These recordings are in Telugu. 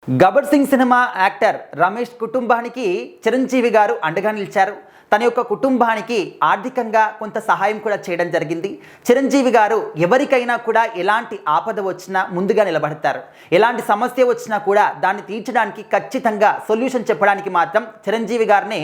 గబ్బర్ సింగ్ సినిమా యాక్టర్ రమేష్ కుటుంబానికి చిరంజీవి గారు అండగా నిలిచారు. తన యొక్క కుటుంబానికి ఆర్థికంగా కొంత సహాయం కూడా చేయడం జరిగింది. చిరంజీవి గారు ఎవరికైనా కూడా ఎలాంటి ఆపద వచ్చినా ముందుగా నిలబడతారు. ఎలాంటి సమస్య వచ్చినా కూడా దాన్ని తీర్చడానికి ఖచ్చితంగా సొల్యూషన్ చెప్పడానికి మాత్రం చిరంజీవి గారిని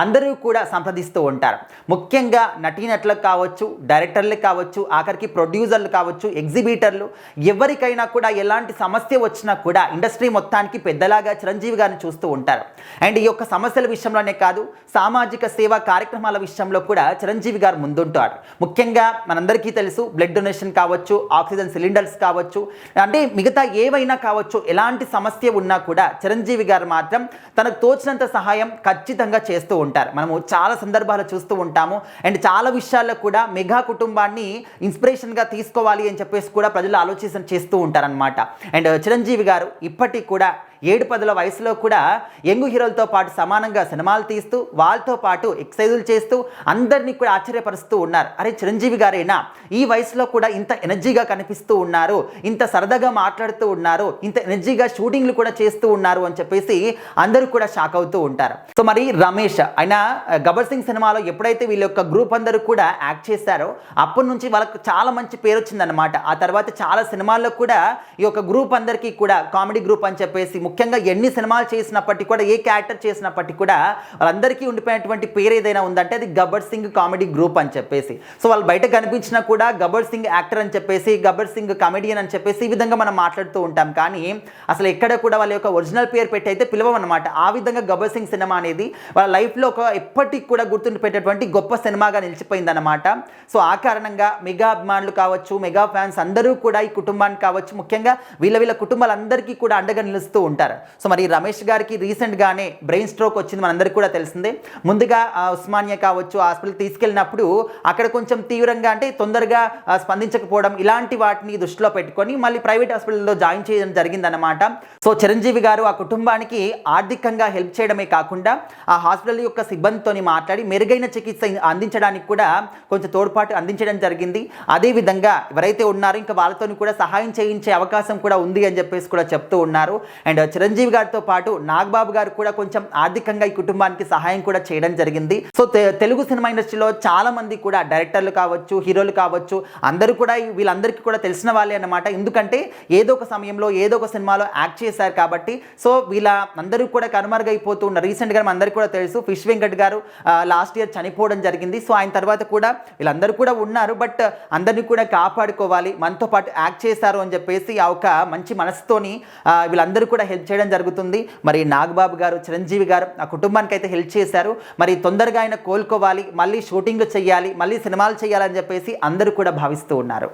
అందరూ కూడా సంప్రదిస్తూ ఉంటారు. ముఖ్యంగా నటీనటులకు కావచ్చు, డైరెక్టర్లకు కావచ్చు, ఆఖరికి ప్రొడ్యూసర్లు కావచ్చు, ఎగ్జిబిటర్లు, ఎవరికైనా కూడా ఎలాంటి సమస్య వచ్చినా కూడా ఇండస్ట్రీ మొత్తానికి పెద్దలాగా చిరంజీవి గారిని చూస్తూ ఉంటారు. అండ్ ఈ యొక్క సమస్యల విషయంలోనే కాదు, సామాజిక సేవా కార్యక్రమాల విషయంలో కూడా చిరంజీవి గారు ముందుంటారు. ముఖ్యంగా మనందరికీ తెలుసు, బ్లడ్ డొనేషన్ కావచ్చు, ఆక్సిజన్ సిలిండర్స్ కావచ్చు, అంటే మిగతా ఏవైనా కావచ్చు, ఎలాంటి సమస్య ఉన్నా కూడా చిరంజీవి గారు మాత్రం తనకు తోచినంత సహాయం ఖచ్చితంగా చేస్తూ ఉంటారు. మనము చాలా సందర్భాలు చూస్తూ ఉంటాము. అండ్ చాలా విషయాల్లో కూడా మెగా కుటుంబాన్ని ఇన్స్పిరేషన్గా తీసుకోవాలి అని చెప్పేసి కూడా ప్రజలు ఆలోచన చేస్తూ ఉంటారనమాట. అండ్ చిరంజీవి గారు ఇప్పటికి కూడా 7-10 వయసులో కూడా యంగ్ హీరోలతో పాటు సమానంగా సినిమాలు తీస్తూ వాళ్ళతో పాటు ఎక్సైజులు చేస్తూ అందరినీ కూడా ఆశ్చర్యపరుస్తూ ఉన్నారు. అరే, చిరంజీవి గారైనా ఈ వయసులో కూడా ఇంత ఎనర్జీగా కనిపిస్తూ ఉన్నారు, ఇంత సరదాగా మాట్లాడుతూ ఉన్నారు, ఇంత ఎనర్జీగా షూటింగ్లు కూడా చేస్తూ ఉన్నారు అని చెప్పేసి అందరూ కూడా షాక్ అవుతూ ఉంటారు. సో మరి రమేష్ ఆయన గబ్బర్ సింగ్ సినిమాలో ఎప్పుడైతే వీళ్ళ యొక్క గ్రూప్ అందరూ కూడా యాక్ట్ చేశారో అప్పటి నుంచి వాళ్ళకు చాలా మంచి పేరు వచ్చిందనమాట. ఆ తర్వాత చాలా సినిమాల్లో కూడా ఈ యొక్క గ్రూప్ అందరికీ కూడా కామెడీ గ్రూప్ అని చెప్పేసి, ముఖ్యంగా ఎన్ని సినిమాలు చేసినప్పటికీ కూడా, ఏ క్యారెక్టర్ చేసినప్పటికీ కూడా వాళ్ళందరికీ ఉండిపోయినటువంటి పేరు ఏదైనా ఉందంటే అది గబ్బర్ సింగ్ కామెడీ గ్రూప్ అని చెప్పేసి. సో వాళ్ళు బయట కనిపించినా కూడా గబ్బర్ సింగ్ యాక్టర్ అని చెప్పేసి, గబ్బర్ సింగ్ కామెడియన్ అని చెప్పేసి ఈ విధంగా మనం మాట్లాడుతూ ఉంటాం. కానీ అసలు ఎక్కడ కూడా వాళ్ళ యొక్క ఒరిజినల్ పేరు పెట్టి అయితే పిలవమన్నమాట. ఆ విధంగా గబ్బర్ సింగ్ సినిమా అనేది వాళ్ళ లైఫ్లో ఒక ఎప్పటికి కూడా గుర్తుండిపోయేటటువంటి గొప్ప సినిమాగా నిలిచిపోయిందన్నమాట. సో ఆ కారణంగా మెగా అభిమానులు కావచ్చు, మెగా ఫ్యాన్స్ అందరూ కూడా ఈ కుటుంబానికి కావచ్చు, ముఖ్యంగా వీళ్ళ కుటుంబాలందరికీ కూడా అండగా నిలుస్తూ ఉంటారు. సో మరి రమేష్ గారికి రీసెంట్గానే బ్రెయిన్ స్ట్రోక్ వచ్చింది, మనందరికీ కూడా తెలిసిందే. ముందుగా ఉస్మానియా కావచ్చు హాస్పిటల్ తీసుకెళ్ళినప్పుడు అక్కడ కొంచెం తీవ్రంగా, అంటే తొందరగా స్పందించకపోవడం, ఇలాంటి వాటిని దృష్టిలో పెట్టుకొని మళ్ళీ ప్రైవేట్ హాస్పిటల్లో జాయిన్ చేయడం జరిగిందన్నమాట. సో చిరంజీవి గారు ఆ కుటుంబానికి ఆర్థికంగా హెల్ప్ చేయడమే కాకుండా ఆ హాస్పిటల్ యొక్క సిబ్బందితో మాట్లాడి మెరుగైన చికిత్స అందించడానికి కూడా కొంచెం తోడ్పాటు అందించడం జరిగింది. అదేవిధంగా ఎవరైతే ఉన్నారో ఇంకా వాళ్ళతో కూడా సహాయం చేయించే అవకాశం కూడా ఉంది అని చెప్పేసి కూడా చెప్తూ ఉన్నారు. అండ్ చిరంజీవి గారితో పాటు నాగబాబు గారు కూడా కొంచెం ఆర్థికంగా ఈ కుటుంబానికి సహాయం కూడా చేయడం జరిగింది. సో తెలుగు సినిమా ఇండస్ట్రీలో చాలా మంది కూడా డైరెక్టర్లు కావచ్చు, హీరోలు కావచ్చు, అందరూ కూడా వీళ్ళందరికీ కూడా తెలిసిన వాళ్ళే అన్నమాట. ఎందుకంటే ఏదో ఒక సమయంలో ఏదో ఒక సినిమాలో యాక్ట్ చేశారు కాబట్టి. సో వీళ్ళ అందరూ కూడా కనుమరుగైపోతూ ఉన్నారు. రీసెంట్గా అందరికీ కూడా తెలుసు, ఫిష్ వెంకట్ గారు లాస్ట్ ఇయర్ చనిపోవడం జరిగింది. సో ఆయన తర్వాత కూడా వీళ్ళందరూ కూడా ఉన్నారు. బట్ అందరినీ కూడా కాపాడుకోవాలి, మనతో పాటు యాక్ట్ చేశారు అని చెప్పేసి ఆ ఒక మంచి మనసుతోని వీళ్ళందరూ కూడా హెల్ప్ చేయడం జరుగుతుంది. మరి నాగబాబు గారు, చిరంజీవి గారు ఆ కుటుంబానికి అయితే హెల్ప్ చేశారు. మరి తొందరగా ఆయన కోలుకోవాలి, మళ్ళీ షూటింగ్లు చేయాలి, మళ్ళీ సినిమాలు చేయాలని చెప్పేసి అందరూ కూడా భావిస్తూ ఉన్నారు.